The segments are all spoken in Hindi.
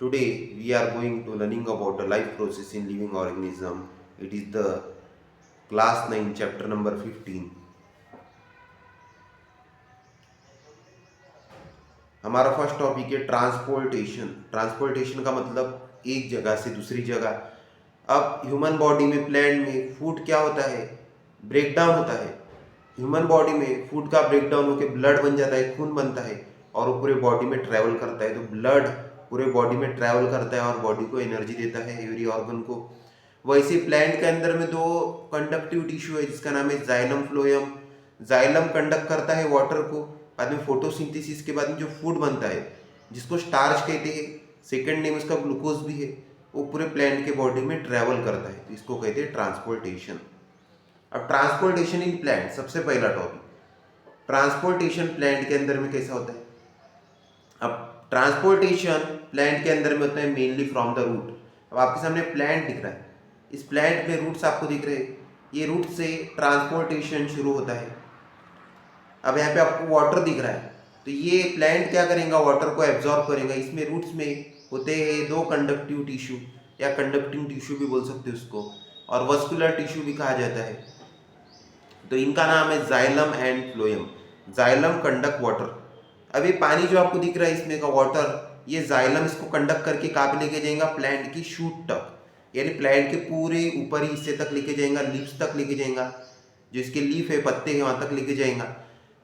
Today we are going to learning about the life process in living organism. It is the class 9 chapter number 15. हमारा फर्स्ट टॉपिक है ट्रांसपोर्टेशन। ट्रांसपोर्टेशन का मतलब एक जगह से दूसरी जगह। अब ह्यूमन बॉडी में, प्लांट में फूड क्या होता है, ब्रेकडाउन होता है। ह्यूमन बॉडी में फूड का ब्रेकडाउन होकर ब्लड बन जाता है, खून बनता है और वो पूरे बॉडी में ट्रैवल करता है। तो ब्लड पूरे बॉडी में ट्रैवल करता है और बॉडी को एनर्जी देता है, एवरी ऑर्गन को। वैसे प्लांट के अंदर में दो कंडक्टिव टिश्यू है जिसका नाम है जाइलम फ्लोएम। जाइलम कंडक्ट करता है वाटर को, बाद में फोटोसिंथेसिस के बाद में जो फूड बनता है जिसको स्टार्च कहते हैं, सेकेंड नेम उसका ग्लूकोज भी है, वो पूरे प्लांट के बॉडी में ट्रैवल करता है, तो इसको कहते हैं ट्रांसपोर्टेशन। अब ट्रांसपोर्टेशन इन प्लांट, सबसे पहला टॉपिक ट्रांसपोर्टेशन प्लांट के अंदर में कैसा होता है। अब ट्रांसपोर्टेशन प्लांट के अंदर में होता है मेनली फ्रॉम द रूट। अब आपके सामने प्लांट दिख रहा है, इस प्लांट में रूट्स आपको दिख रहे हैं, ये रूट से ट्रांसपोर्टेशन शुरू होता है। अब यहाँ पे आपको वाटर दिख रहा है, तो ये प्लांट क्या करेगा, वाटर को एब्जॉर्ब करेगा। इसमें रूट्स में होते हैं दो कंडक्टिव टिश्यू या कंडक्टिंग टिश्यू भी बोल सकते हो उसको, और वस्कुलर टिश्यू भी कहा जाता है। तो इनका नाम है xylem and phloem. Xylem conduct water. अब ये पानी जो आपको दिख रहा है इसमें का वाटर, ये जाइलम इसको कंडक्ट करके कहाँ पे लेके जाएगा, प्लांट की शूट तक, यानी प्लांट के पूरे ऊपरी हिस्से तक लेके जाएगा, लीव्स तक लेके जाएगा, जो इसके लीफ है, पत्ते हैं, वहां तक लेके जाएगा।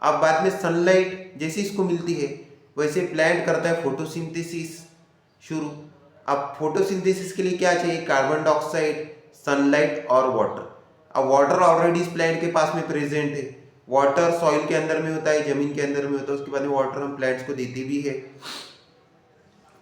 अब बाद में सनलाइट जैसे इसको मिलती है वैसे प्लांट करता है फोटोसिंथेसिस शुरू। अब फोटोसिंथेसिस के लिए क्या चाहिए, कार्बन डाइऑक्साइड, सनलाइट और वाटर। अब वाटर ऑलरेडी इस प्लांट के पास में प्रेजेंट है। वाटर सॉइल के अंदर में होता है, जमीन के अंदर में होता है, उसके बाद में वाटर हम प्लांट्स को देते भी है।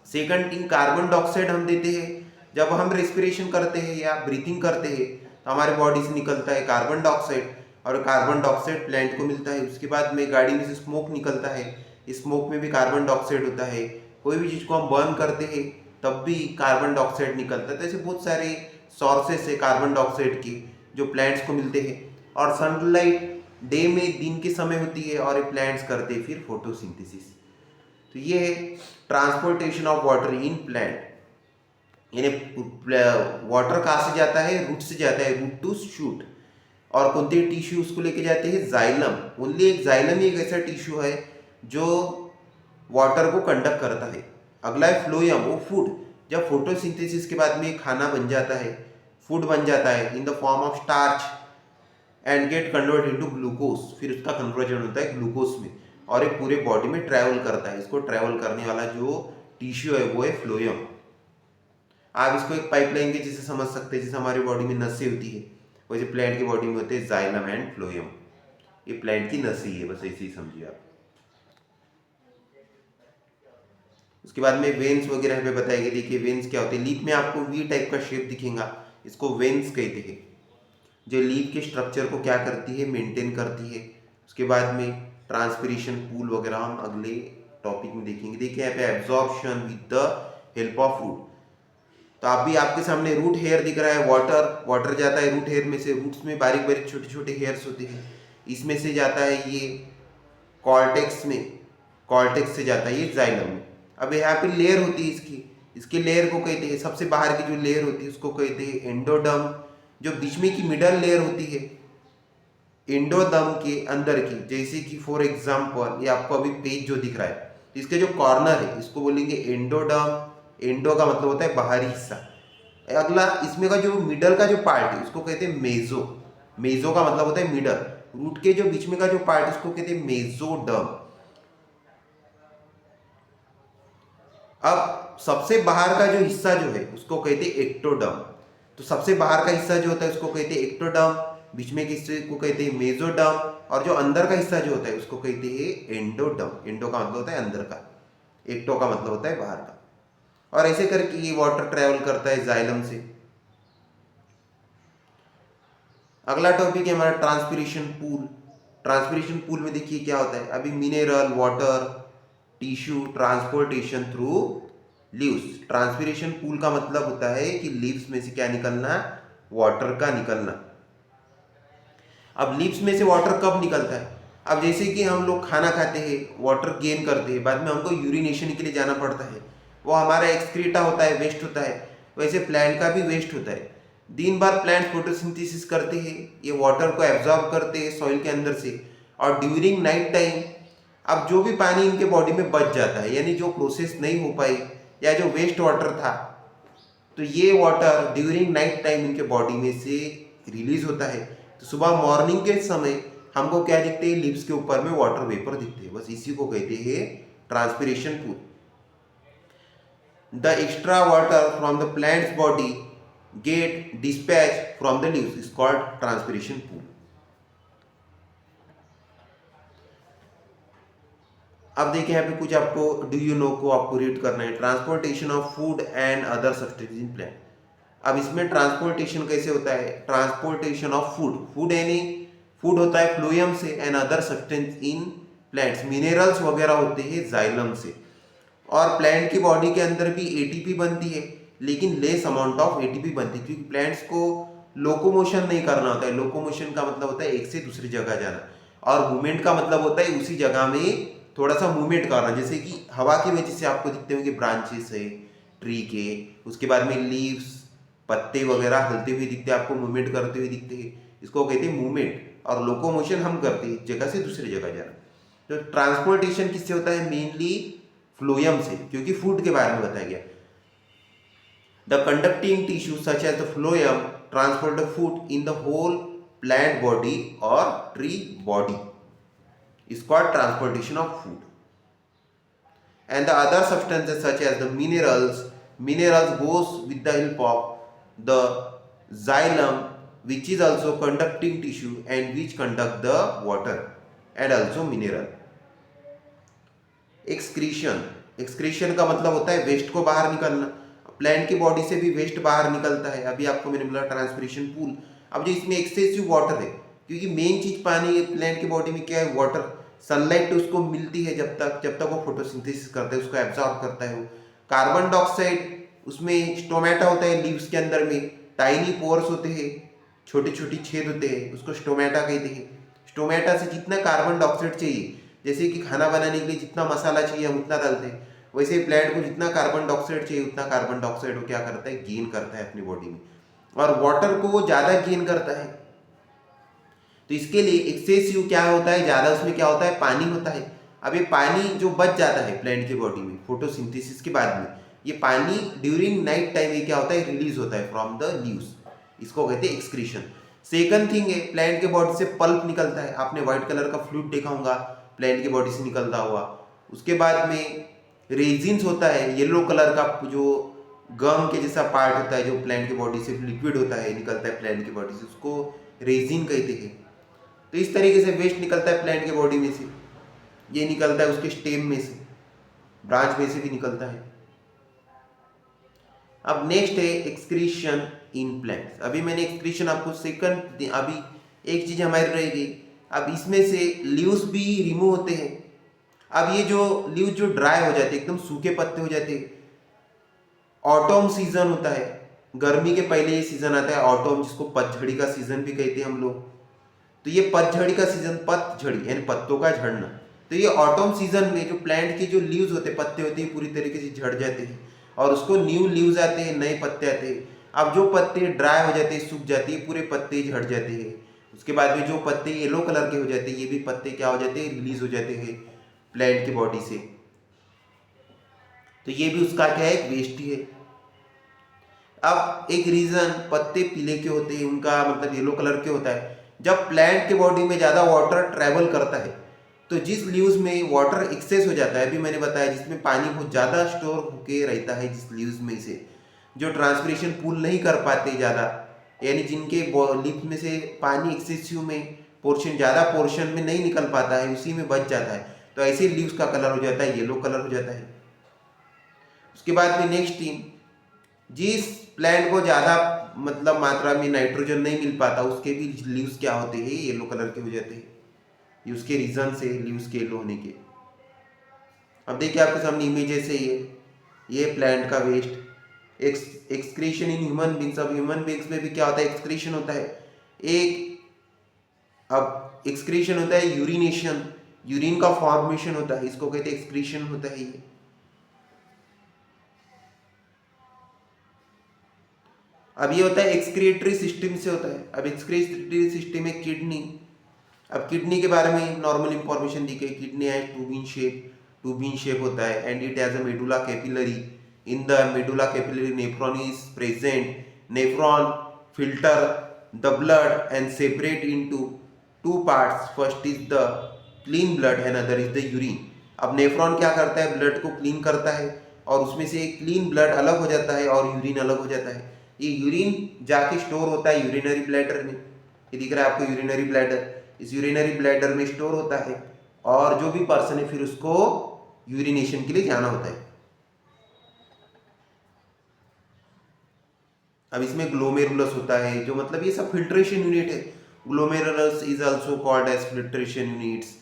सेकंड थिंग, कार्बन डाइऑक्साइड हम देते हैं जब हम रेस्पिरेशन करते हैं या ब्रीथिंग करते हैं, तो हमारे बॉडी से निकलता है कार्बन डाइऑक्साइड, और कार्बन डाइऑक्साइड प्लांट को मिलता है। उसके बाद में गाड़ी में से स्मोक निकलता है, स्मोक में भी कार्बन डाइऑक्साइड होता है। कोई भी चीज़ को हम बर्न करते हैं तब भी कार्बन डाइऑक्साइड निकलता है। तो ऐसे बहुत सारे सोर्सेस है कार्बन डाइऑक्साइड के जो प्लांट्स को मिलते हैं। और सनलाइट डे में, दिन के समय होती है, और ये प्लांट्स करते हैं फिर फोटोसिंथेसिस। तो ये है transportation of water in plant. यानी वाटर कहाँ से जाता है, रूट से जाता है, रूट टू शूट। और कौन से टिश्यू उसको लेके जाते हैं, जाइलम। ओनली एक जाइलम ही एक ऐसा टिश्यू है जो वाटर को कंडक्ट करता है। अगला है फ्लोएम, वो फूड। जब फोटोसिंथेसिस के बाद में खाना बन जाता है, फूड बन जाता है in the form of starch and gate convert into glucose, फिर उसका कन्वर्जन होता है ग्लूकोज में, और एक पूरे बॉडी में ट्रैवल करता है। इसको ट्रैवल करने वाला जो टिश्यू है वो है फ्लोएम। आप इसको एक पाइपलाइन के जैसे समझ सकते हैं, जैसे हमारी बॉडी में नसें होती है वैसे प्लांट की बॉडी में होते हैं जाइलम एंड फ्लोएम। ये प्लांट की नसें है, बस ऐसे ही समझिए आप। उसके बाद में वेन्स वगैरह पे बताएंगे। देखिए वेन्स क्या होते हैं, लीफ में आपको वी टाइप का शेप दिखेगा, इसको वेन्स कहते हैं, जो लीफ के स्ट्रक्चर को क्या करती है, मेंटेन करती है। उसके बाद में ट्रांसपिरेशन पूल वगैरह हम अगले टॉपिक में देखेंगे। देखिए यहाँ पे absorption with the help of root. तो आप भी, आपके सामने रूट हेयर दिख रहा है, वाटर जाता है रूट हेयर में से, रूट्स में बारीक बारीक छोटे छोटे हेयर्स होते हैं, इसमें से जाता है ये कॉर्टेक्स में, कॉर्टेक्स से जाता है ये जाइलम में। अब यहाँ पे लेयर होती है इसकी लेयर को कहते हैं, सबसे बाहर की जो लेयर होती है उसको कहते हैं एंडोडर्म। जो बीच में की मिडल लेयर होती है एंडोडर्म के अंदर की, जैसे कि फॉर एग्जांपल ये आपको अभी पेज जो दिख रहा है, तो इसके जो कॉर्नर है इसको बोलेंगे एंडोडर्म। एंडो का मतलब होता है बाहरी हिस्सा। अगला इसमें का जो मिडल का जो पार्ट है उसको कहते हैं मेजो। मेजो का मतलब होता है मिडल। रूट के जो बीच में का जो पार्ट है उसको कहते हैं मेजोडर्म। अब सबसे बाहर का जो हिस्सा जो है उसको कहते हैं एक्टोडर्म। तो सबसे बाहर का हिस्सा जो होता है उसको कहते हैं एक्टोडर्म, बीच में के हिस्से को कहते हैं मेजोडर्म, और जो अंदर का हिस्सा जो होता है उसको कहते हैं एंडोडर्म। एंडो का मतलब होता है अंदर का, एक्टो का मतलब होता है बाहर का। और ऐसे करके ये वाटर ट्रेवल करता है जाइलम से। अगला टॉपिक है हमारा ट्रांसपिरेशन पूल। ट्रांसपिरेशन पूल में देखिए क्या होता है, अभी mineral water tissue transportation through leaves. Transpiration pool का मतलब होता है कि लीव्स में से क्या निकलना, वाटर का निकलना। अब लीव्स में से वाटर कब निकलता है, अब जैसे कि हम लोग खाना खाते हैं, वाटर गेन करते हैं, बाद में हमको यूरिनेशन के लिए जाना पड़ता है, वो हमारा एक्सक्रीटा होता है, वेस्ट होता है, वैसे प्लांट का भी वेस्ट होता है। दिन भर प्लांट फोटोसिंथेसिस करते हैं, ये वाटर को एब्जॉर्ब करते हैं सॉइल के अंदर से, और ड्यूरिंग नाइट टाइम अब जो भी पानी इनके बॉडी में बच जाता है, यानी जो प्रोसेस नहीं हो पाई या जो वेस्ट वाटर था, तो ये वाटर ड्यूरिंग नाइट टाइम इनके बॉडी में से रिलीज होता है। तो सुबह मॉर्निंग के समय हमको क्या दिखते हैं, लिप्स के ऊपर में वाटर वेपर दिखते हैं, बस इसी को कहते हैं transpiration pool. The extra water from the plants body get dispatch from the leaves is called transpiration pool. अब देखिए यहाँ पे कुछ आपको डू यू नो को आपको रीड करना है। Transportation of food and other substance in plant. अब इसमें ट्रांसपोर्टेशन कैसे होता है, ट्रांसपोर्टेशन ऑफ फूड, फूड यानी फूड होता है फ्लोएम से, and other substance in plants, minerals वगैरह होते हैं जाइलम से। और प्लांट की बॉडी के अंदर भी एटीपी बनती है, लेकिन लेस अमाउंट ऑफ एटीपी बनती है, क्योंकि प्लांट्स को लोकोमोशन नहीं करना होता है। लोकोमोशन का मतलब होता है एक से दूसरी जगह जाना, और मूवमेंट का मतलब होता है उसी जगह में थोड़ा सा मूवमेंट करना। जैसे कि हवा की वजह से आपको दिखते होंगे ब्रांचेस है ट्री के, उसके बाद में लीव्स, पत्ते वगैरह हिलते हुए दिखते हैं आपको, मूवमेंट करते हुए दिखते हैं, इसको कहते हैं मूवमेंट। और लोकोमोशन हम करते हैं एक जगह से दूसरी जगह जाना। तो ट्रांसपोर्टेशन किससे होता है, मेनली फ्लोएम से, क्योंकि फूड के बारे में बताया गया। The conducting tissue such as the phloem transport the food in the whole plant body और tree body is called transportation of food. And the other substances such as the minerals goes with the help of the xylem, which is also conducting tissue and which conduct the water, and also mineral. Excretion का मतलब होता है वेस्ट को बाहर निकलना। प्लांट की बॉडी से भी वेस्ट बाहर निकलता है, अभी आपको मैंने बोला ट्रांसपिरेशन पूल। अब जो इसमें एक्सेसिव वाटर है, क्योंकि मेन चीज पानी प्लांट की बॉडी में क्या है, वाटर। सनलाइट उसको मिलती है जब तक वो फोटोसिंथेसिस करता है, उसको एब्जॉर्ब करता है वो। कार्बन डाइऑक्साइड उसमें स्टोमेटा होता है लीव्स के अंदर में, टाइनी पोर्स होते हैं, छोटे छोटे छेद होते हैं, उसको स्टोमेटा कहते हैं। स्टोमेटा से जितना कार्बन डाइऑक्साइड चाहिए, जैसे कि खाना बनाने के लिए जितना मसाला चाहिए हम उतना डालते हैं, वैसे ही प्लांट को जितना कार्बन डाइऑक्साइड चाहिए उतना कार्बन डाइऑक्साइड वो क्या करता है, गेन करता है अपनी बॉडी में, और वाटर को वो ज़्यादा गेन करता है। तो इसके लिए एक्सेसिव क्या होता है, ज़्यादा उसमें क्या होता है, पानी होता है। अब ये पानी जो बच जाता है प्लांट की बॉडी में फोटोसिंथेसिस के बाद में, ये पानी ड्यूरिंग नाइट टाइम ये क्या होता है, रिलीज होता है फ्रॉम द लीव्स, इसको कहते हैं एक्सक्रीशन। सेकंड थिंग है, प्लांट के बॉडी से पल्प निकलता है। आपने व्हाइट कलर का फ्लूइड देखा होगा प्लांट की बॉडी से निकलता हुआ। उसके बाद में रेजिन्स होता है, येलो कलर का जो गम के जैसा पार्ट होता है, जो प्लांट की बॉडी से लिक्विड होता है, निकलता है प्लांट की बॉडी से, उसको रेजिन कहते हैं। तो इस तरीके से वेस्ट निकलता है प्लांट की बॉडी में से। ये निकलता है उसके स्टेम में से, ब्रांच में से भी निकलता है। अब नेक्स्ट है एक्सक्रीशन इन प्लांट्स। अभी मैंने एक्सक्रीशन आपको सेकंड, अभी एक चीज हमारी रहेगी। अब इसमें से लीव्स भी रिमूव होते हैं। अब ये जो लीव्स जो ड्राई हो जाते हैं, एकदम सूखे पत्ते हो जाते हैं, ऑटम सीजन होता है, गर्मी के पहले ये सीजन आता है ऑटम, जिसको पतझड़ी का सीजन भी कहते हैं हम लोग। तो ये पतझड़ी का सीजन, पतझड़ी यानी पत्तों का झड़ना। तो ये ऑटम सीजन में जो प्लांट के जो लीव्स होते हैं, पत्ते होते हैं, पूरी तरीके से झड़ जाते हैं और उसको न्यू लीव्स आते हैं, नए पत्ते आते हैं। अब जो पत्ते ड्राई हो जाते हैं, सूख जाते हैं, पूरे पत्ते झड़ जाते हैं। उसके बाद में जो पत्ते येलो कलर के हो जाते हैं, ये भी पत्ते क्या हो जाते हैं, रिलीज हो जाते हैं प्लांट की बॉडी से। तो ये भी उसका क्या है, वेस्ट ही है। अब एक रीजन पत्ते पीले के होते हैं, उनका मतलब येलो कलर के होता है। जब प्लांट के बॉडी में ज़्यादा वाटर ट्रेवल करता है, तो जिस लीव्स में वाटर एक्सेस हो जाता है, अभी मैंने बताया जिसमें पानी बहुत ज़्यादा स्टोर होके रहता है, जिस लीव्स में से जो ट्रांसपिरेशन पूल नहीं कर पाते ज़्यादा, यानी जिनके लीव्स में से पानी एक्सेसिव में पोर्शन, ज़्यादा पोर्शन में नहीं निकल पाता है, उसी में बच जाता है, तो ऐसे लीव्स का कलर हो जाता है येलो कलर हो जाता है। उसके बाद में नेक्स्ट थिंग, जिस प्लांट को ज़्यादा मतलब मात्रा में नाइट्रोजन नहीं मिल पाता, उसके भी लीव्स क्या होते हैं, येलो कलर के हो जाते हैं। ये उसके रीजन से लीव्स के येलो होने के। अब देखिए आपके सामने इमेजेस है, ये प्लांट का waste. Excretion in human beings. अब ह्यूमन बींग्स में भी क्या होता है, एक्सक्रीशन होता है एक। अब एक्सक्रीशन होता है यूरिनेशन, यूरिन का फॉर्मेशन होता है, इसको कहते हैं एक्सक्रीशन होता है ये। अब ये होता है एक्सक्रिएटरी सिस्टम से होता है। अब एक्सक्रिएटरी सिस्टम है किडनी। अब किडनी के बारे में नॉर्मल इंफॉर्मेशन दी गई, किडनी है टू बीन शेप होता है and it has a medulla capillary. In the medulla capillary nephron is present. Nephron filter the blood and separate into two parts, first is the clean blood and other is the urine. अब नेफ्रॉन क्या करता है, ब्लड को क्लीन करता है और उसमें से क्लीन ब्लड अलग हो जाता है और यूरिन अलग हो जाता है। ये यूरिन जाके स्टोर होता है यूरिनरी ब्लैडर में। ये दिख रहा है आपको यूरिनरी ब्लैडर, इस यूरिनरी ब्लैडर में स्टोर होता है और जो भी पर्सन है फिर उसको यूरिनेशन के लिए जाना होता है। अब इसमें ग्लोमेरुलस होता है, जो मतलब ये सब फिल्ट्रेशन यूनिट है। Glomerulus is also called as filtration units.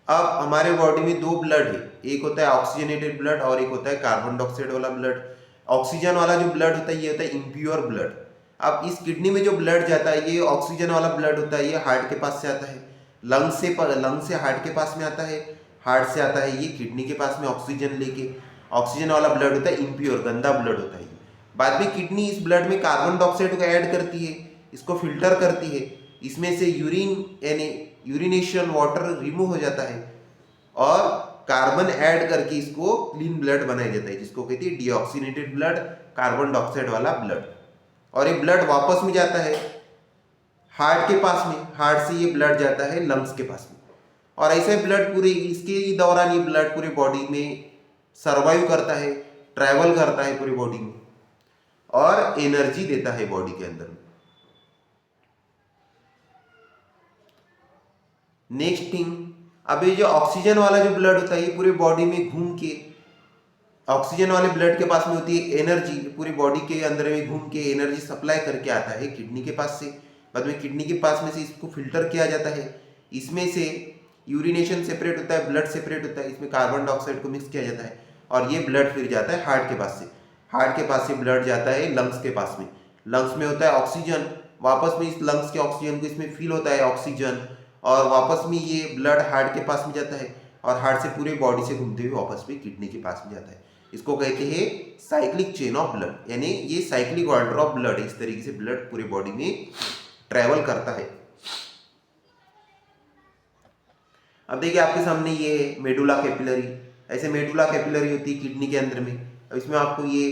अब हमारे बॉडी में दो ब्लड है, एक होता है ऑक्सीजनेटेड ब्लड और एक होता है कार्बन डाइऑक्साइड वाला ब्लड। ऑक्सीजन वाला जो ब्लड होता है ये होता है इम्प्योर ब्लड। अब इस किडनी में जो ब्लड जाता है ये ऑक्सीजन वाला ब्लड होता है, ये हार्ट के पास से आता है। लंग से हार्ट के पास में आता है, हार्ट से आता है ये किडनी के पास में ऑक्सीजन लेके। ऑक्सीजन वाला ब्लड होता है इम्प्योर, गंदा ब्लड होता है। बाद में किडनी इस ब्लड में कार्बन डाइऑक्साइड को ऐड करती है, इसको फिल्टर करती है, इसमें से यूरिन यानी यूरिनेशन वाटर रिमूव हो जाता है और कार्बन ऐड करके इसको क्लीन ब्लड बनाया जाता है, जिसको कहते हैं डीऑक्सीनेटेड ब्लड, कार्बन डाइऑक्साइड वाला ब्लड। और ये ब्लड वापस में जाता है हार्ट के पास में, हार्ट से ये ब्लड जाता है लंग्स के पास में। और ऐसे ब्लड पूरे इसके दौरान ये ब्लड पूरे बॉडी में सर्वाइव करता है, ट्रैवल करता है पूरी बॉडी में और एनर्जी देता है बॉडी के अंदर। नेक्स्ट थिंग, अब ये जो ऑक्सीजन वाला जो ब्लड होता है ये पूरे बॉडी में घूम के, ऑक्सीजन वाले ब्लड के पास में होती है एनर्जी, पूरी बॉडी के अंदर में घूम के एनर्जी सप्लाई करके आता है किडनी के पास से। बाद में किडनी के पास में से इसको फिल्टर किया जाता है, इसमें से यूरिनेशन सेपरेट होता है, ब्लड सेपरेट होता है, इसमें कार्बन डाइऑक्साइड को मिक्स किया जाता है और ये ब्लड फिर जाता है हार्ट के पास से। हार्ट के पास से ब्लड जाता है लंग्स के पास में, लंग्स में होता है ऑक्सीजन, वापस में इस लंग्स के ऑक्सीजन को इसमें फिल होता है ऑक्सीजन और वापस में ये ब्लड हार्ट के पास में जाता है और हार्ट से पूरे बॉडी से घूमते हुए वापस में किडनी के पास में जाता है। इसको कहते हैं साइक्लिक चेन ऑफ ब्लड, यानी ये साइक्लिक ऑर्डर ऑफ ब्लड, इस तरीके से ब्लड पूरे बॉडी में ट्रेवल करता है। अब देखिए आपके सामने ये मेडुला कैपिलरी, ऐसे मेडुला कैपिलरी होती है किडनी के अंदर में। अब इसमें आपको ये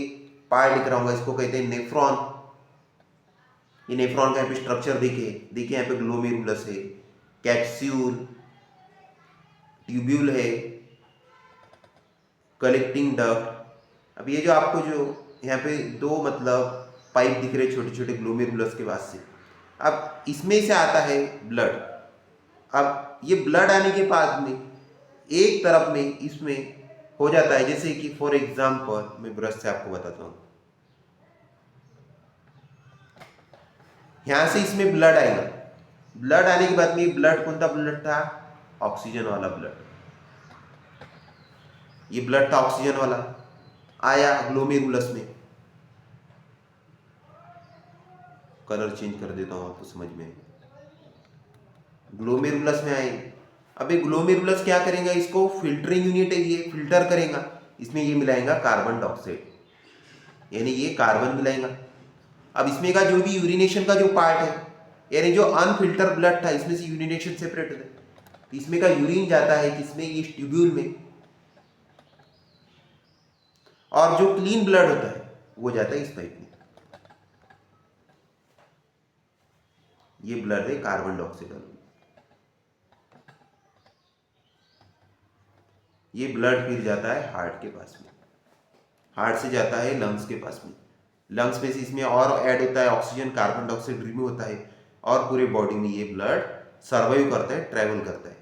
पार्ट दिख रहा होगा, इसको कहते हैं नेफ्रॉन। ये नेफ्रॉन का यहाँ पे स्ट्रक्चर देखिए यहाँ पे ग्लोमेरुलस है, कैप्सूल, ट्यूब्यूल है, कलेक्टिंग डक्ट। अब ये जो आपको जो यहाँ पे दो मतलब पाइप दिख रहे छोटे छोटे ग्लोमेरुलस के पास से, अब इसमें से आता है ब्लड। अब ये ब्लड आने के बाद में एक तरफ में इसमें हो जाता है, जैसे कि फॉर एग्जाम्पल मैं ब्रश से आपको बताता हूँ, यहां से इसमें ब्लड आएगा। ब्लड आने के बाद में ब्लड कौन सा ब्लड था, ऑक्सीजन वाला ब्लड। ये ब्लड था ऑक्सीजन वाला, आया ग्लोमेरुलस में। कलर चेंज कर देता हूं आपको समझ में, ग्लोमेरुलस में आए। अब ये ग्लोमेरुलस क्या करेगा, इसको फिल्टरिंग यूनिट है, ये फिल्टर करेगा, इसमें ये मिलाएगा कार्बन डाइऑक्साइड, यानी ये कार्बन मिलाएगा। अब इसमें का जो भी यूरिनेशन का जो पार्ट है, यानी जो अनफिल्टर ब्लड था इसमें से यूरिनेशन सेपरेट होता है, इसमें का यूरिन जाता है किसमें, ये ट्यूब्यूल में, और जो क्लीन ब्लड होता है वो जाता है इस पाइप में। ये ब्लड है कार्बन डाइऑक्साइड वाला। ये ब्लड फिर जाता है हार्ट के पास में, हार्ट से जाता है लंग्स के पास में, लंग्स में से इसमें और ऐड होता है ऑक्सीजन, कार्बन डाइऑक्साइड रिमूव होता है और पूरे बॉडी में ये ब्लड सर्वाइव करता है, ट्रैवल करता है।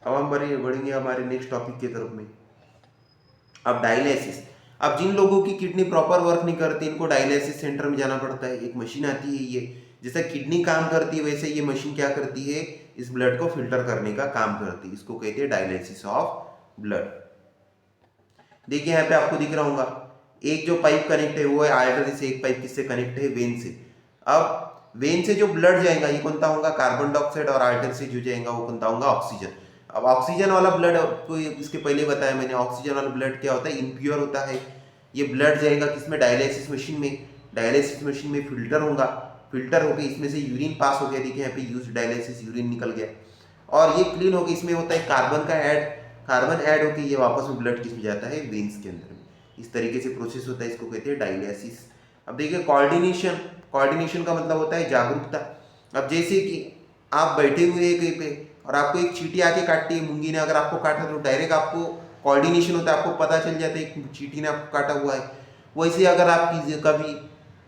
अब हम बढ़ेंगे हमारे नेक्स्ट टॉपिक की तरफ में। अब डायलिसिस। अब जिन लोगों की किडनी प्रॉपर वर्क नहीं करती, इनको डायलिसिस सेंटर में जाना पड़ता है। एक मशीन आती है, ये जैसे किडनी काम करती है वैसे ये मशीन क्या करती है, इस ब्लड को फिल्टर करने का काम करती है। इसको कहते हैं डायलिसिस ऑफ ब्लड। देखिए यहाँ पे आपको दिख रहा होगा, एक जो पाइप कनेक्ट है वो है आर्टरी से, एक पाइप किससे कनेक्ट है, वेन से। अब वेन से जो ब्लड जाएगा ये कौन सा होगा, कार्बन डाइऑक्साइड, और आर्टरी से जो जाएगा वो कौन सा होगा, ऑक्सीजन। अब ऑक्सीजन वाला ब्लड आपको इसके पहले बताया मैंने, ऑक्सीजन वाला ब्लड क्या होता है, इम्प्योर होता है। ये ब्लड जाएगा किसमें, डायलिसिस मशीन में। डायलिसिस मशीन में फिल्टर होगा, फिल्टर होकर इसमें से यूरिन पास हो गया, देखिए यहाँ पे यूज डायलिसिस यूरिन निकल गया, और ये क्लीन होकर इसमें होता है कार्बन का ऐड, कार्बन ऐड होकर ये वापस में ब्लड किसमें जाता है, वेन्स के अंदर में। इस तरीके से प्रोसेस होता है, इसको कहते हैं डायलिसिस। अब देखिए कोऑर्डिनेशन, कोऑर्डिनेशन का मतलब होता है जागरूकता। अब जैसे कि आप बैठे हुए हैं कहीं पे और आपको एक चींटी आके काटती है, मुंगी ने अगर आपको काटा तो डायरेक्ट आपको कोऑर्डिनेशन होता है, आपको पता चल जाता है कि चींटी ने आपको काटा हुआ है। वैसे अगर आप कभी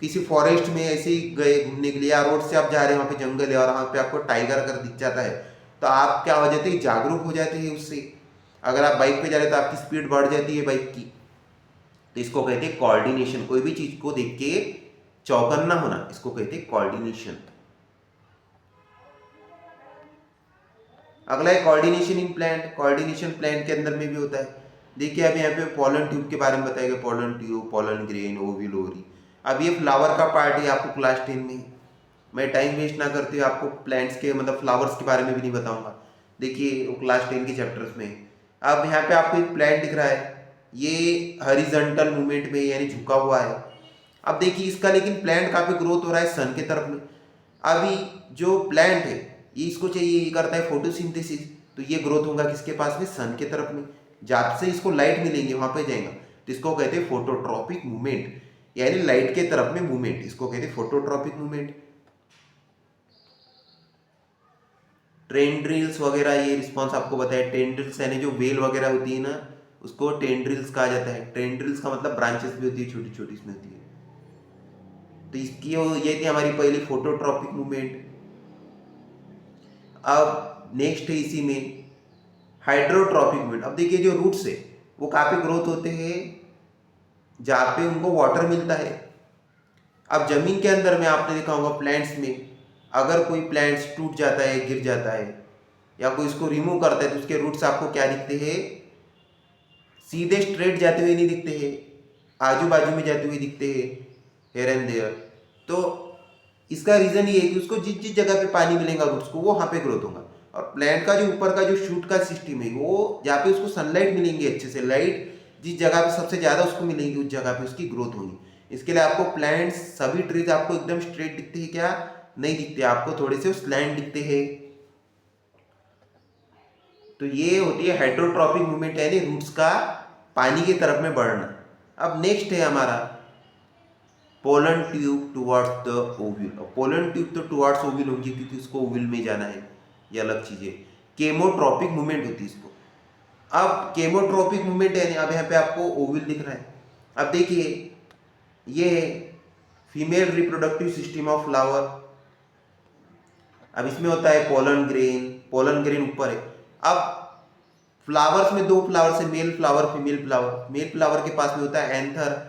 किसी फॉरेस्ट में ऐसे ही गए घूमने के लिए, या रोड से आप जा रहे हैं, वहाँ पे जंगल है और वहाँ पे आपको टाइगर अगर दिख जाता है, तो आप क्या हो जाते हैं, जागरूक हो जाते हैं उससे। अगर आप बाइक पे जा रहे हैं तो आपकी स्पीड बढ़ जाती है बाइक की। तो इसको कहते हैं कोऑर्डिनेशन। कोई भी चीज को देख के चौकन्ना होना, इसको कहते हैं कोऑर्डिनेशन। अगला है coordination in plant. Coordination plant के अंदर में भी होता है। देखिए अब यहाँ पे पोलन ट्यूब के बारे में बताया गया, pollen tube, pollen grain, ovule, ovary. अब ये फ्लावर का पार्ट है, आपको क्लास 10 में। मैं टाइम वेस्ट ना करते हुए आपको प्लांट्स के मतलब फ्लावर्स के बारे में भी नहीं बताऊंगा, देखिए वो क्लास 10 के चैप्टर्स में। अब यहाँ पे आपको एक प्लांट दिख रहा है, ये हॉरिजॉन्टल मूवमेंट में यानी झुका हुआ है। अब देखिए इसका लेकिन प्लांट काफी ग्रोथ हो रहा है सन के तरफ में। अभी जो प्लांट है ये इसको चाहिए, ये करता है फोटोसिंथेसिस, तो ये ग्रोथ होगा किसके पास में, सन के तरफ में। जहाँ से इसको लाइट मिलेंगे वहां पे जाएगा, तो इसको कहते हैं फोटोट्रॉपिक मूवमेंट, यानी लाइट के तरफ में मूवमेंट, इसको कहते हैं फोटोट्रॉपिक मूवमेंट। टेंड्रिल्स वगैरह ये रिस्पॉन्स आपको बताया, टेंड्रिल्स यानी जो वेल वगैरह होती है ना, उसको टेंड्रिल्स कहा जाता है। टेंड्रिल्स का मतलब ब्रांचेस भी होती है, छोटी छोटी इसमें होती है। तो इसकी ये थी हमारी पहली फोटोट्रॉपिक मूवमेंट। अब नेक्स्ट है इसी में हाइड्रोट्रॉपिक मूवमेंट। अब देखिए जो रूट्स है वो कहाँ पे ग्रोथ होते हैं, जहाँ पे उनको वाटर मिलता है। अब जमीन के अंदर में आपने देखा होगा प्लांट्स में, अगर कोई प्लांट्स टूट जाता है, गिर जाता है, या कोई इसको रिमूव करता है, तो उसके रूट्स आपको क्या दिखते हैं, सीधे स्ट्रेट जाते हुए नहीं दिखते हैं, आजू बाजू में जाते हुए दिखते हैं, हेयर एंड देयर। तो इसका रीजन ये है कि उसको जिस जिस जगह पे पानी मिलेगा रूट्स को, वो वहाँ पे ग्रोथ होगा। और प्लांट का जो ऊपर का जो शूट का सिस्टम है, वो जहाँ पे उसको सनलाइट मिलेंगी अच्छे से, लाइट जिस जगह पे सबसे ज्यादा उसको मिलेगी उस जगह पे उसकी ग्रोथ होगी। इसके लिए आपको प्लांट्स, सभी ट्रीज आपको एकदम स्ट्रेट दिखते हैं क्या, नहीं दिखते, आपको थोड़े से स्लैंट दिखते हैं। तो ये होती है हाइड्रोट्रॉपिक मूवमेंट, यानी रूट्स का पानी की तरफ में बढ़ना। अब नेक्स्ट है हमारा pollen tube towards the ovule. Pollen tube तो टुवर्ड्स ओव्यूल होगी क्योंकि उसको ओव्यूल में जाना है, ये अलग चीज है। केमोट्रॉपिक मूवमेंट होती है इसको। अब केमोट्रॉपिक मूवमेंट है, अब यहाँ पे आपको ओव्यूल दिख रहा है। अब देखिए ये female reproductive system of flower. अब इसमें होता है पोलन ग्रेन, पोलन ग्रेन ऊपर है। अब फ्लावर्स में दो फ्लावर्स है, male flower, female flower. Male flower के पास में होता है एंथर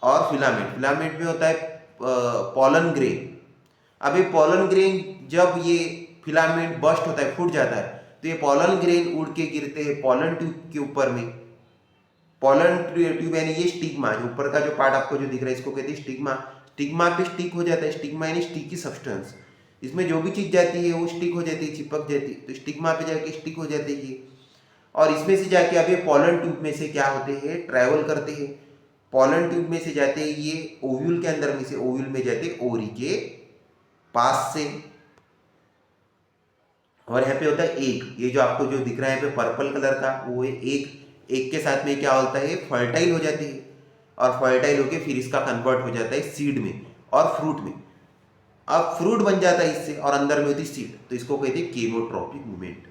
और फिलामेंट, फिलामेंट में होता है पोलन ग्रेन। अब ये पोलन ग्रेन जब ये फिलामेंट बस्ट होता है, फूट जाता है, तो ये पोलन ग्रेन उड़ के गिरते हैं पोलन ट्यूब के ऊपर में। पोलन ट्यूब यानी ये स्टिग्मा, जो ऊपर का जो पार्ट आपको जो दिख रहा है इसको कहते हैं स्टिग्मा। स्टिग्मा पे स्टिक हो जाता है, स्टिग्मा यानी स्टिकी सब्सटेंस। इसमें जो भी चीज जाती है वो स्टिक हो जाती है, चिपक जाती है, तो स्टिग्मा पे जाके स्टिक हो जाती है। और इसमें से जाके अब ये पोलन ट्यूब में से क्या होते हैं, ट्रैवल करते हैं। पोलन ट्यूब में से जाते हैं ये ओव्यूल के अंदर में से, ओव्यूल में जाते हैं ओरी के पास से। और यहाँ पे होता है एग, ये जो आपको जो दिख रहा है यहाँ पे पर्पल कलर का, वो है एग। एग के साथ में क्या होता है, फर्टाइल हो जाती है, और फर्टाइल होके फिर इसका कन्वर्ट हो जाता है सीड में और फ्रूट में। अब फ्रूट बन जाता है इससे, और अंदर में होती सीड, तो इसको कहते हैं केमोट्रॉपिक मूवमेंट।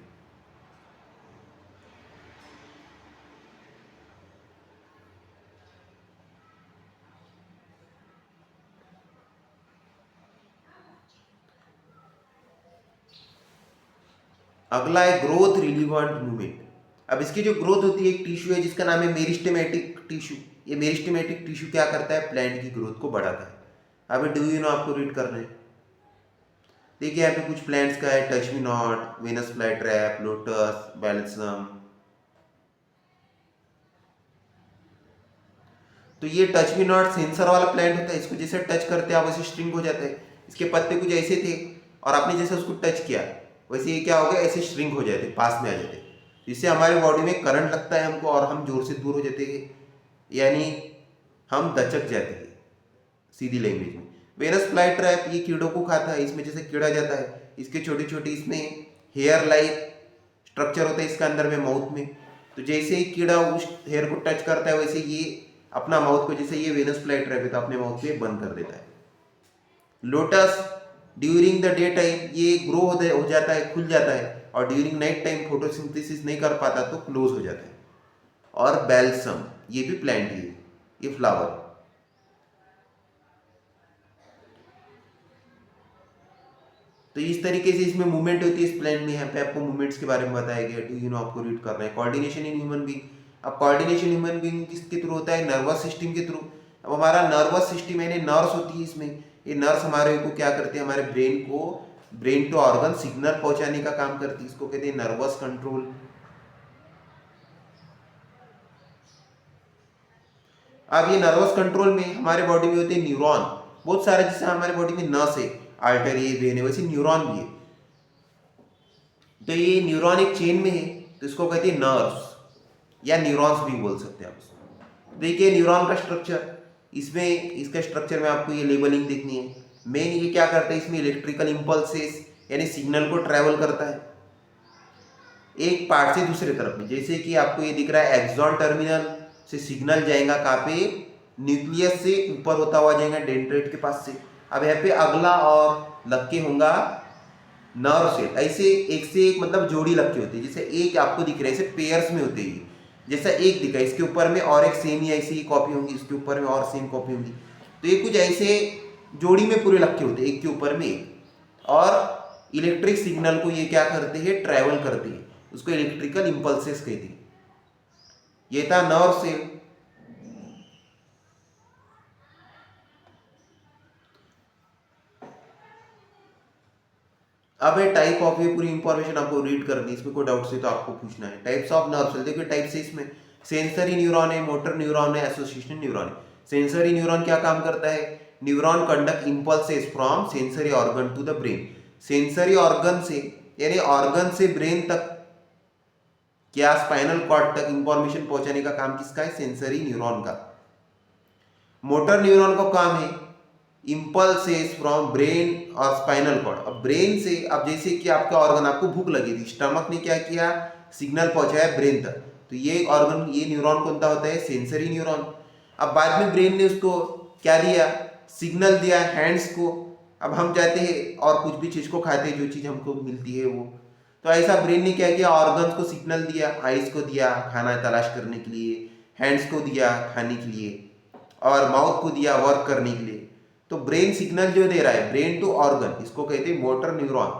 अगला है ग्रोथ रिलीवेंट मूवमेंट। अब इसकी जो ग्रोथ होती है, एक टिश्यू है जिसका नाम है मेरिस्टेमेटिक टिश्यू। ये मेरिस्टेमेटिक टिश्यू क्या करता है, प्लांट की ग्रोथ को बढ़ाता है। अभी डू यू नो आपको रीड करना है। देखिए यहाँ पे कुछ प्लांट्स का है, touch me not, Venus fly trap, lotus, balsam. तो ये टच मी नॉट सेंसर वाला प्लांट होता है, इसको जैसे टच करते हैं आप वैसे श्रिंक हो जाता है। इसके पत्ते कुछ ऐसे थे और आपने जैसे उसको टच किया वैसे ये क्या हो गया, ऐसे श्रिंक हो जाते, पास में आ जाते, जिससे हमारे बॉडी में करंट लगता है हमको और हम जोर से दूर हो जाते हैं, यानी हम दचक जाते हैं सीधी लैंग्वेज में। वेनस फ्लाई ट्रैप ये कीड़ों को खाता है, इसमें जैसे कीड़ा जाता है, इसके छोटी छोटी इसमें हेयर लाइक स्ट्रक्चर होता है इसका अंदर में माउथ में। तो जैसे ही कीड़ा उस हेयर को टच करता है वैसे ये अपना माउथ को, जैसे ये वेनस फ्लाई ट्रैप है तो अपने माउथ पे बंद कर देता है। Lotus during the day time ये ग्रो हो जाता है, खुल जाता है, और ड्यूरिंग नाइट टाइम फोटोसिंथेसिस नहीं कर पाता तो क्लोज हो जाता है। और बैल्सम ये भी प्लांट ही है, ये फ्लावर। तो इस तरीके से इसमें मूवमेंट होती है इस प्लांट में। यहाँ पे आपको मूवमेंट्स के बारे में बताया गया, डू यू नो आपको रीड करना है। Coordination in human being. अब कोऑर्डिनेशन ह्यूमन बीइंग किसके थ्रू होता है, नर्वस सिस्टम के थ्रू। अब हमारा नर्वस सिस्टम यानी नर्व्स होती है इसमें, ये नर्व्स हमारे को क्या करते हैं, हमारे ब्रेन को, ब्रेन टू ऑर्गन सिग्नल पहुंचाने का काम करती है, इसको कहते हैं नर्वस कंट्रोल। अब ये नर्वस कंट्रोल में हमारे बॉडी में होते हैं न्यूरॉन, बहुत सारे, जैसे हमारे बॉडी में नस है, आर्टरी है, वेन है, वैसे न्यूरॉन भी है। तो ये न्यूरॉन एक चेन में है, तो इसको कहते हैं नर्व्स या न्यूरॉन्स भी बोल सकते हैं आप उसको। देखिए न्यूरॉन का स्ट्रक्चर, इसमें इसका स्ट्रक्चर में आपको ये लेबलिंग देखनी है। मेन ये क्या करता है, इसमें इलेक्ट्रिकल इंपल्सेस यानी सिग्नल को ट्रैवल करता है एक पार्ट से दूसरे तरफ में। जैसे कि आपको ये दिख रहा है एक्सॉन टर्मिनल से सिग्नल जाएगा कहाँ पे, न्यूक्लियस से ऊपर होता हुआ जाएगा डेंड्राइट के पास से। अब यहाँ पे अगला और लक्के होगा नर्व सेल, ऐसे एक से एक मतलब जोड़ी लक्के होते हैं, जैसे एक आपको दिख रहा है, ऐसे पेयर्स में होते हैं, जैसा एक दिखा इसके ऊपर में और एक सेम ही ऐसी कॉपी होंगी, इसके ऊपर में और सेम कॉपी होंगी। तो ये कुछ ऐसे जोड़ी में पूरे लक्के होते हैं, एक के ऊपर में एक, और इलेक्ट्रिक सिग्नल को ये क्या करते हैं, ट्रैवल करते हैं, उसको इलेक्ट्रिकल इंपल्सेस कहते हैं। ये था नर्व सेल। अब है टाइप ऑफ, ये पूरी इंफॉर्मेशन आपको रीड करनी है, इसमें कोई डाउट से तो आपको पूछना है। टाइप्स ऑफ नर्व सेल, देखिए टाइप से इसमें सेंसरी न्यूरॉन है, मोटर न्यूरॉन है, एसोसिएशन न्यूरॉन है। सेंसरी न्यूरॉन क्या काम करता है, neuron conduct impulses from sensory organ to the brain. Sensory organ से यानी ऑर्गन से ब्रेन तक क्या स्पाइनल कॉर्ड तक इंफॉर्मेशन पहुंचाने का काम किसका है, सेंसरी न्यूरॉन का। मोटर न्यूरॉन का काम है इंपल्सेस फ्रॉम ब्रेन और स्पाइनल कॉर्ड। अब ब्रेन से, अब जैसे कि आपका ऑर्गन, आपको भूख लगी थी, स्टमक ने क्या किया, सिग्नल पहुंचाया ब्रेन तक, तो ये ऑर्गन, ये न्यूरॉन कौन सा होता है, सेंसरी न्यूरॉन। अब बाद में ब्रेन ने उसको क्या दिया, सिग्नल दिया हैंड्स को। अब हम जाते हैं और कुछ भी चीज को खाते हैं, जो चीज हमको मिलती है वो, तो ऐसा ब्रेन ने क्या किया, ऑर्गन्स को सिग्नल दिया, आइज को दिया खाना तलाश करने के लिए, हैंड्स को दिया खाने के लिए, और माउथ को दिया वर्क करने के लिए। तो ब्रेन सिग्नल जो दे रहा है ब्रेन टू ऑर्गन, इसको कहते हैं मोटर न्यूरॉन।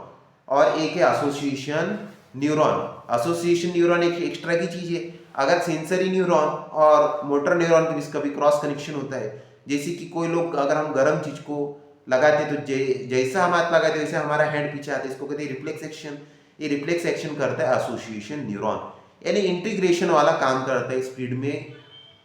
और एक है एसोसिएशन न्यूरॉन। एसोसिएशन न्यूरॉन एक एक्स्ट्रा की चीज है। अगर सेंसरी न्यूरॉन और मोटर न्यूरॉन के बीच कभी क्रॉस कनेक्शन होता है, जैसे कि कोई लोग, अगर हम गर्म चीज को लगाते तो जैसा हम हाथ लगाते वैसे हमारा हैंड पीछे आता है, इसको कहते हैं रिफ्लेक्स एक्शन। ये रिफ्लेक्स एक्शन करता है एसोसिएशन न्यूरॉन, यानी इंटीग्रेशन वाला काम करता है, स्पीड में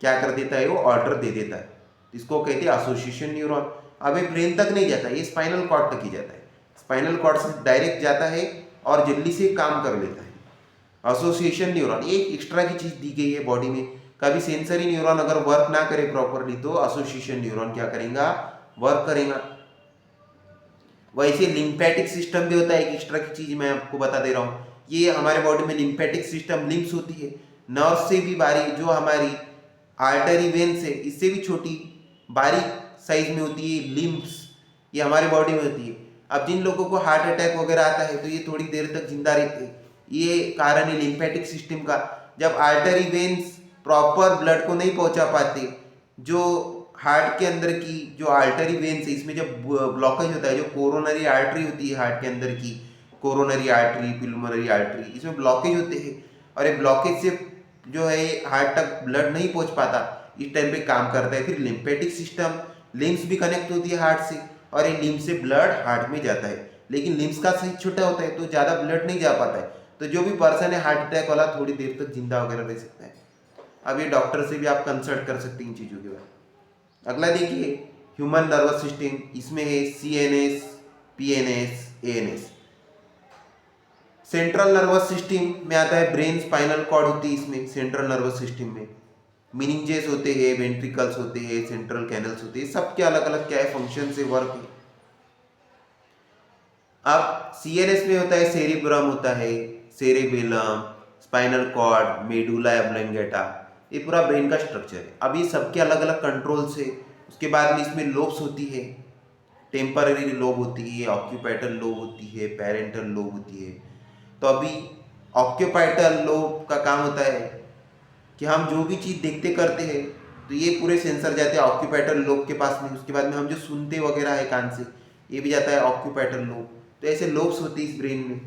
क्या कर देता है, वो ऑर्डर दे देता है, इसको कहते हैं एसोसिएशन न्यूरॉन। अब ये ब्रेन तक नहीं जाता, ये स्पाइनल कॉर्ड तक ही जाता है, स्पाइनल कॉर्ड से डायरेक्ट जाता है और जल्दी से काम कर लेता है। एसोसिएशन न्यूरॉन एक एक्स्ट्रा की चीज दी गई है बॉडी में। कभी सेंसरी न्यूरॉन अगर वर्क ना करे प्रॉपरली तो एसोसिएशन न्यूरॉन क्या करेगा, वर्क करेगा। वैसे लिम्फेटिक सिस्टम भी होता है, एक एक्स्ट्रा की चीज मैं आपको बता दे रहा हूँ। ये हमारे बॉडी में लिम्फेटिक सिस्टम, लिम्फ्स होती है, नर्व से भी बारीक, जो हमारी आर्टरी वेन से इससे भी छोटी बारीक साइज में होती है लिम्फ्स, ये हमारे बॉडी में होती है। अब जिन लोगों को हार्ट अटैक वगैरह आता है तो ये थोड़ी देर तक जिंदा रहते हैं, ये कारण है लिम्फेटिक सिस्टम का। जब आर्टरी वेन्स प्रॉपर ब्लड को नहीं पहुंचा पाते, जो हार्ट के अंदर की जो आर्टरी वेन्स है इसमें जब ब्लॉकेज होता है, जो कोरोनरी आर्टरी होती है हार्ट के अंदर की, कोरोनरी आर्टरी, पिल्मोनरी आर्टरी, इसमें ब्लॉकेज होते हैं और ये ब्लॉकेज से जो है हार्ट तक ब्लड नहीं पहुंच पाता, इस टाइम पे काम करता है। फिर लिम्फेटिक सिस्टम, लिम्स भी कनेक्ट होती है हार्ट से और ये लिम्स से ब्लड हार्ट में जाता है, लेकिन लिम्स का साइज छोटा होता है तो ज़्यादा ब्लड नहीं जा पाता है, तो जो भी पर्सन है हार्ट अटैक वाला थोड़ी देर तक जिंदा वगैरह रह सकता है। अब ये डॉक्टर से भी आप कंसल्ट कर सकते हैं इन चीज़ों के बारे में। अगला देखिए ह्यूमन नर्वस सिस्टम, इसमें है CNS, PNS, ANS। Central nervous system में आता है ब्रेन, स्पाइनल कॉर्ड होती है इसमें सेंट्रल नर्वस सिस्टम में, मीनिंजेस होते हैं, वेंट्रिकल्स होते हैं, सेंट्रल कैनल्स होते हैं, सबके अलग अलग क्या है फंक्शन से वर्क है। अब CNS में होता है सेरिब्रम होता है, cerebellum, spinal cord, medulla oblongata, ये पूरा ब्रेन का स्ट्रक्चर है। अब ये सबके अलग अलग कंट्रोल्स है। उसके बाद में इसमें लोब्स होती है, टेम्पररी लोब होती है, ऑक्यूपाइटल लोब होती है, पेरेंटल लोब होती है। तो अभी ऑक्यूपाइटल लोब का काम होता है कि हम जो भी चीज़ देखते करते हैं तो ये पूरे सेंसर जाते हैं ऑक्यूपाइटल लोब के पास में। उसके बाद में हम जो सुनते वगैरह है कान से, ये भी जाता है ऑक्यूपाइटल लोब। तो ऐसे लोब्स होती है इस ब्रेन में।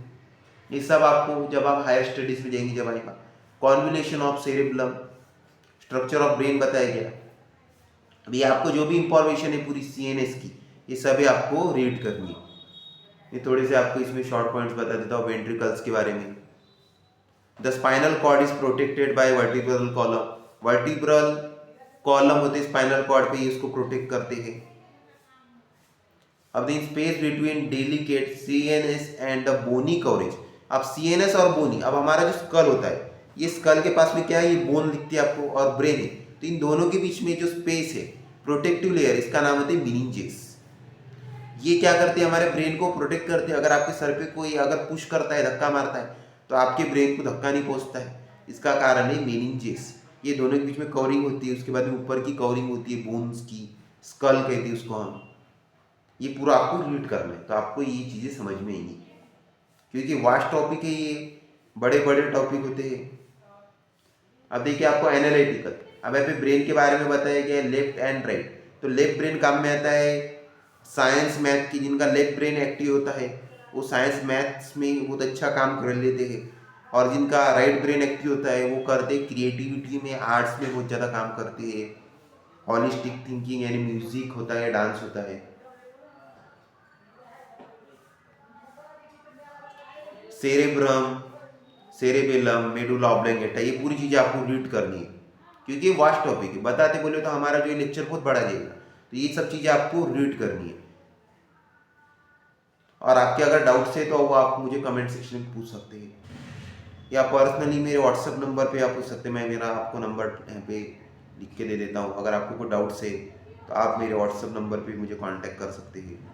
ये सब आपको जब आप हायर स्टडीज में जाएंगे जब आएगा, convolution of cerebellum, structure of brain बताया गया। अभी आपको जो भी इंफॉर्मेशन है पूरी CNS की, ये सभी आपको रीड करनी है। ये थोड़े से आपको इसमें शॉर्ट पॉइंट्स बता देता हूँ वेंट्रिकल्स के बारे में। The spinal cord is protected by vertebral column. Vertebral column होते स्पाइनल कॉर्ड पे, इसको प्रोटेक्ट करते हैं। अब the space between delicate CNS and the bony coverage. अब CNS और बोनी, अब हमारा जो स्कल होता है, ये स्कल के पास में क्या है, ये बोन दिखती है आपको और ब्रेन है, तो इन दोनों के बीच में जो स्पेस है, प्रोटेक्टिव लेयर, इसका नाम होता है मीनिंजेस। ये क्या करते हैं, हमारे ब्रेन को प्रोटेक्ट करते हैं। अगर आपके सर पे कोई अगर पुश करता है, धक्का मारता है, तो आपके ब्रेन को धक्का नहीं पहुंचता है, इसका कारण है मीनिंजेस। ये दोनों के बीच में कवरिंग होती है, उसके बाद में ऊपर की कवरिंग होती है बोन्स की, स्कल कहते हैं उसको हम। ये पूरा आपको रीड करना है, तो आपको ये चीज़ें समझ में आएंगी, क्योंकि वास्ट टॉपिक है ये, बड़े बड़े टॉपिक होते हैं। अब देखिए आपको एनालिटिकल, अब यहाँ पे ब्रेन के बारे में बताया गया है लेफ्ट एंड राइट। तो लेफ्ट ब्रेन काम में आता है साइंस मैथ की, जिनका लेफ्ट ब्रेन एक्टिव होता है वो साइंस मैथ्स में बहुत अच्छा काम कर लेते हैं, और जिनका राइट ब्रेन एक्टिव होता है वो करते क्रिएटिविटी में, आर्ट्स में बहुत ज़्यादा काम करते हैं, हॉलिस्टिक थिंकिंग यानी म्यूजिक होता है, डांस होता है। सेरेब्रम, सेरेबेलम, मेडुला ऑब्लंगेटा, ये पूरी चीज़ें आपको रीड करनी है, क्योंकि ये वास्ट टॉपिक है। बताते बोले तो हमारा जो लेक्चर बहुत बड़ा जाएगा, तो ये सब चीज़ें आपको रीड करनी है। और आपके अगर डाउट्स है तो वो आप मुझे कमेंट सेक्शन में पूछ सकते हैं, या पर्सनली मेरे व्हाट्सएप नंबर पे आप पूछ सकते हैं। मैं मेरा आपको नंबर यहाँ पे लिख के दे देता हूँ। अगर आपको कोई डाउट्स है तो आप मेरे व्हाट्सएप नंबर पे मुझे कांटेक्ट कर सकते हैं।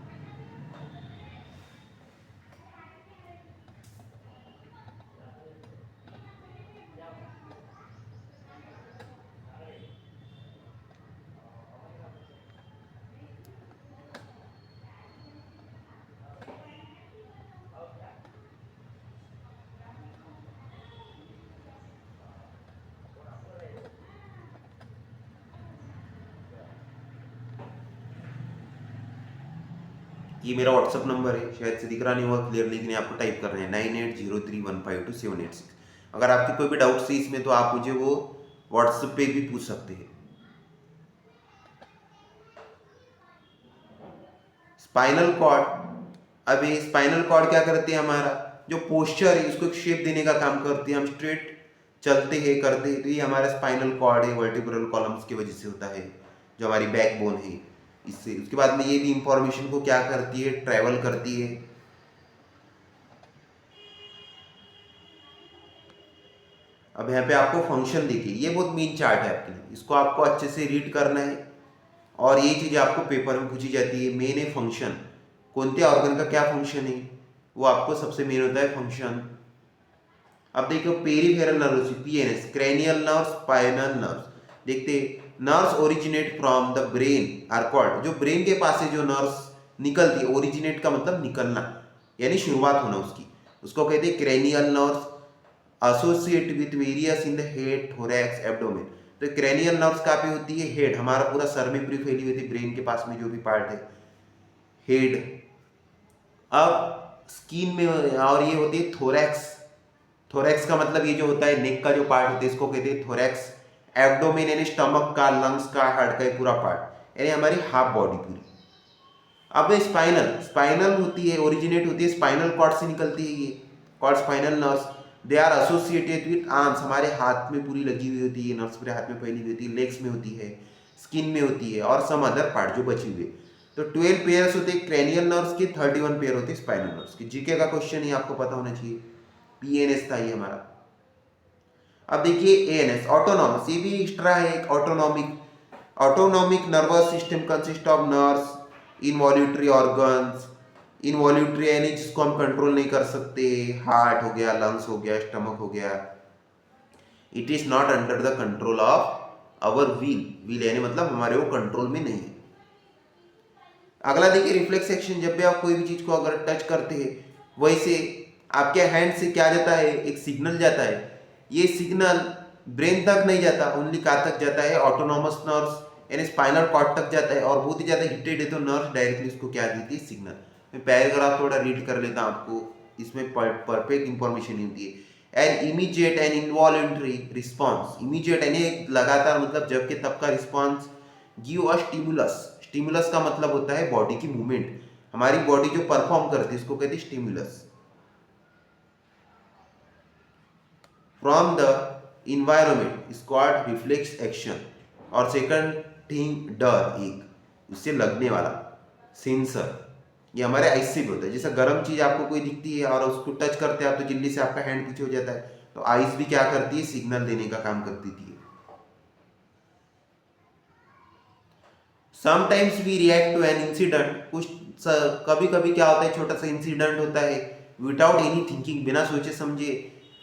ये मेरा व्हाट्सअप नंबर है, शायद से दिख रहा नहीं हुआ क्लियर, लेकिन आपको टाइप करना है 9803152786। अगर आपकी कोई भी डाउट्स है इसमें तो आप मुझे वो व्हाट्सएप पे भी पूछ सकते हैं। स्पाइनल कॉर्ड, अभी स्पाइनल कॉर्ड क्या करते हैं, हमारा जो पोस्चर है उसको एक शेप देने का काम करते हैं। हम स्ट्रेट चलते हैं करते हैं, तो ये हमारा स्पाइनल कॉर्ड है, वर्टिब्रल कॉलम्स की वजह से होता है, जो हमारी बैकबोन है इससे। उसके बाद में ये भी इंफॉर्मेशन को क्या करती है, ट्रैवल करती है। अब यहाँ पे आपको फंक्शन देखिए, ये बहुत मेन चार्ट है आपके लिए, इसको आपको अच्छे से रीड करना है, और ये चीज़ आपको पेपर में पूछी जाती है। मेन है फंक्शन, कोणत्या ऑर्गन का क्या फंक्शन है, वो आपको सबसे मेन होता है फंक्शन। अब देखो peripheral nerves, PNS, cranial nerve, spinal nerve. देखते nerves originate from the brain are called, जो ब्रेन के पास से जो नर्व्स निकलती है, ओरिजिनेट का मतलब निकलना यानी शुरुआत होना उसकी, उसको कहते हैं cranial nerves, associate with various in the head, thorax, abdomen. तो क्रैनियल नर्व्स कहाँ पे होती है, हेड, हमारा पूरा सर में पूरी फैली हुई थी ब्रेन के पास में जो भी पार्ट है, हेड। अब स्किन में, और ये होती है थोरैक्स। थोरैक्स का मतलब ये जो होता है नेक का जो पार्ट होता है इसको कहते हैं थोरैक्स। एब्डोमेन यानी स्टमक का, लंग्स का, हार्ट का पूरा पार्ट, यानी हमारी हाफ बॉडी पूरी। अब स्पाइनल, स्पाइनल होती है, ओरिजिनेट होती है स्पाइनल कॉर्ड से निकलती है, ये cord spinal nerves. They are associated with arms, हमारे हाथ में पूरी लगी हुई होती है नर्व्स, पूरे हाथ में फैली हुई होती है, लेग्स में होती है, स्किन में होती है, और सम अदर पार्ट जो बची हुई है। तो 12 पेयर्स होते हैं क्रेनियल नर्व्स के, 31 पेयर होते हैं स्पाइनल नर्व्स के। जीके का क्वेश्चन ही आपको पता होना चाहिए, पीएनएस था ये हमारा। अब देखिए एएनएस, ऑटोनॉमस, ये भी एक्स्ट्रा है एक autonomic. Autonomic nervous system consist of nerves, involutory organs. Involutory यानी जिसको हम कंट्रोल नहीं कर सकते, हार्ट हो गया, लंग्स हो गया, स्टमक हो गया। It is not under the control of our wheel, wheel यानी मतलब हमारे वो कंट्रोल में नहीं है। अगला देखिए रिफ्लेक्स एक्शन, जब भी आप कोई भी चीज को अगर टच करते हैं, वैसे आपके हैंड से क्या जाता है, एक सिग्नल जाता है। ये सिग्नल ब्रेन तक नहीं जाता, ओनली कहाँ तक जाता है, ऑटोनॉमस नर्व्स यानी स्पाइनल कॉर्ड तक जाता है, और बहुत ही ज्यादा हिटेड है तो नर्व्स डायरेक्टली उसको क्या देती है, सिग्नल। मैं पैराग्राफ थोड़ा रीड कर लेता हूं आपको, इसमें परफेक्ट इंफॉर्मेशन होती है। An immediate and involuntary response, immediate यानी लगातार मतलब जब के तब का response. Give a stimulus, stimulus का मतलब होता है बॉडी की मूवमेंट, हमारी बॉडी जो परफॉर्म करती है इसको कहते हैं stimulus. From the environment is called reflex action. और सेकंड थिंग डर, एक उससे लगने वाला सेंसर, ये हमारे आइस से भी होता है। जैसे गर्म चीज आपको कोई दिखती है और उसको टच करते हैं आप तो जल्दी से आपका हैंड पीछे हो जाता है, तो आइस भी क्या करती है, सिग्नल देने का काम करती थी। Sometimes we react to an incident, कुछ कभी कभी क्या होता है, छोटा सा इंसिडेंट होता है, विदाउट एनी थिंकिंग, बिना सोचे समझे,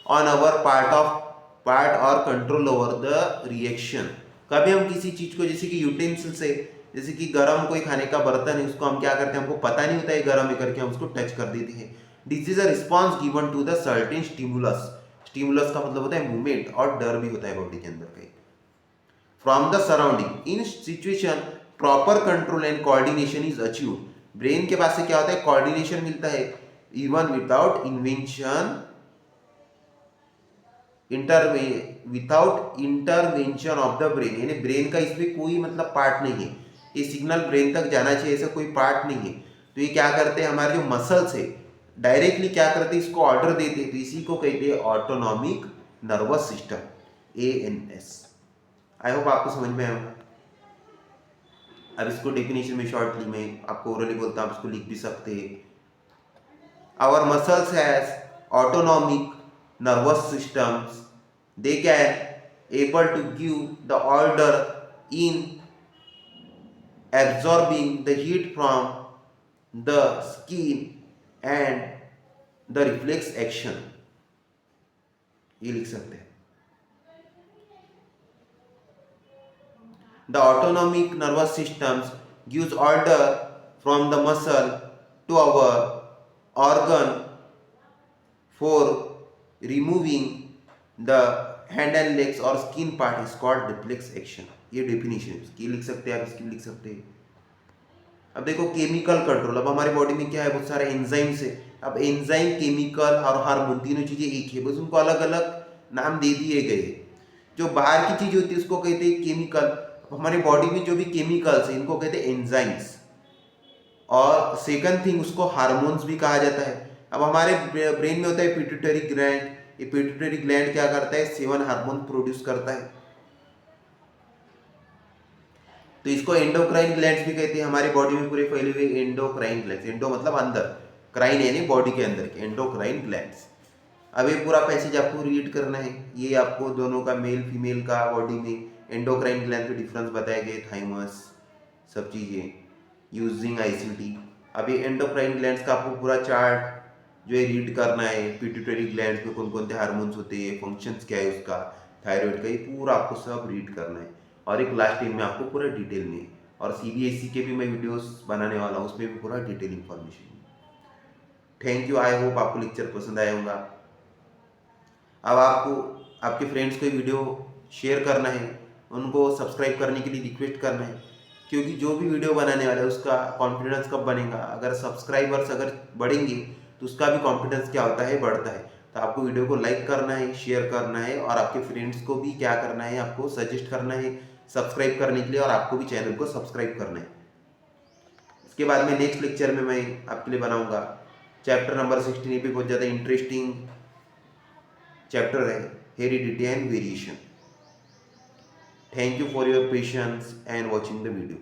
ऑन अवर पार्ट और कंट्रोल ओवर द रिएक्शन। कभी हम किसी चीज को, जैसे कि यूटेंसिल से, जैसे कि गरम कोई खाने का बर्तन है, उसको हम क्या करते हैं, हमको पता नहीं होता है गरम है करके हम उसको टच कर देते हैं। This is a response given to the certain stimulus. Stimulus का मतलब होता है मूवमेंट, और डर भी होता है बॉडी के अंदर का। From the surrounding, in situation proper control and coordination is achieved. Brain के पास से क्या होता है, कोऑर्डिनेशन मिलता है, even without without intervention of the brain, यानी ब्रेन का इसमें कोई मतलब पार्ट नहीं है, ये सिग्नल ब्रेन तक जाना चाहिए ऐसा कोई पार्ट नहीं है। तो ये क्या करते हैं, हमारे जो मसल्स है डायरेक्टली क्या करते हैं, इसको ऑर्डर देते हैं, तो इसी को कहते हैं autonomic nervous system, ANS. I hope आपको समझ में आएगा। अब इसको डेफिनेशन में शॉर्टली मैं आपको ओरली बोलता हूँ, आप इसको लिख भी सकते हैं। Our muscles has autonomic nervous systems, they can able to give the order in absorbing the heat from the skin and the reflex action, ये लिख सकते हैं। The autonomic nervous systems gives order from the muscle to our organ for removing the hand and legs or skin part is called reflex action। ये डेफिनेशन इसकी लिख सकते हैं आप, इसकी लिख सकते हैं। अब देखो केमिकल कंट्रोल, अब हमारी बॉडी में क्या है, बहुत सारे एंजाइम्स है। अब एंजाइम, केमिकल और हार्मोन तीनों चीजें एक है, बस उनको अलग अलग नाम दे दिए गए। जो बाहर की चीज होती है उसको कहते हैं केमिकल, हमारी बॉडी में जो भी केमिकल्स है इनको कहते हैं एंजाइम्स। और सेकंड थिंग उसको हार्मोन्स भी कहा जाता है। अब हमारे ब्रेन में होता है पिट्यूटरी ग्लैंड, ये पिट्यूटरी ग्लैंड क्या करता है, 7 हार्मोन प्रोड्यूस करता है, तो इसको एंडोक्राइन ग्लैंड्स भी कहते हैं। हमारी बॉडी में पूरे फैले हुए एंडोक्राइन ग्लैंड्स, एंडो मतलब अंदर, क्राइन यानी बॉडी के अंदर के, एंडोक्राइन ग्लैंड्स। अब ये पूरा पैसेज आपको रीड करना है, ये आपको दोनों का मेल फीमेल का बॉडी में एंडोक्राइन ग्लैंड के डिफरेंस बताए गए, थाइमस सब चीजें यूजिंग आईसीटी। अब ये एंडोक्राइन ग्लैंड्स का आपको पूरा चार्ट जो है रीड करना है, पिट्यूटरी ग्लैंड्स में कौन कौन से हार्मोन्स होते हैं, फंक्शंस क्या है उसका, थायराइड का, ये पूरा आपको सब रीड करना है। और एक लास्ट टाइम में आपको पूरा डिटेल में, और सीबीएसई के भी मैं वीडियोस बनाने वाला हूँ, उसमें भी पूरा detail information. Thank you, I hope आपको लेक्चर पसंद आया होगा। अब आपको आपके फ्रेंड्स को ये वीडियो शेयर करना है, उनको सब्सक्राइब करने के लिए रिक्वेस्ट करना है, क्योंकि जो भी वीडियो बनाने वाला है उसका कॉन्फिडेंस कब बनेगा, अगर सब्सक्राइबर्स अगर बढ़ेंगे तो उसका भी कॉन्फिडेंस क्या होता है, बढ़ता है। तो आपको वीडियो को लाइक करना है, शेयर करना है और आपके फ्रेंड्स को भी क्या करना है, आपको सजेस्ट करना है सब्सक्राइब करने के लिए, और आपको भी चैनल को सब्सक्राइब करना है। इसके बाद में नेक्स्ट लेक्चर में मैं आपके लिए बनाऊंगा चैप्टर नंबर 16। ये भी बहुत ज़्यादा इंटरेस्टिंग चैप्टर है, heredity and variation. Thank you for your patience and watching the video.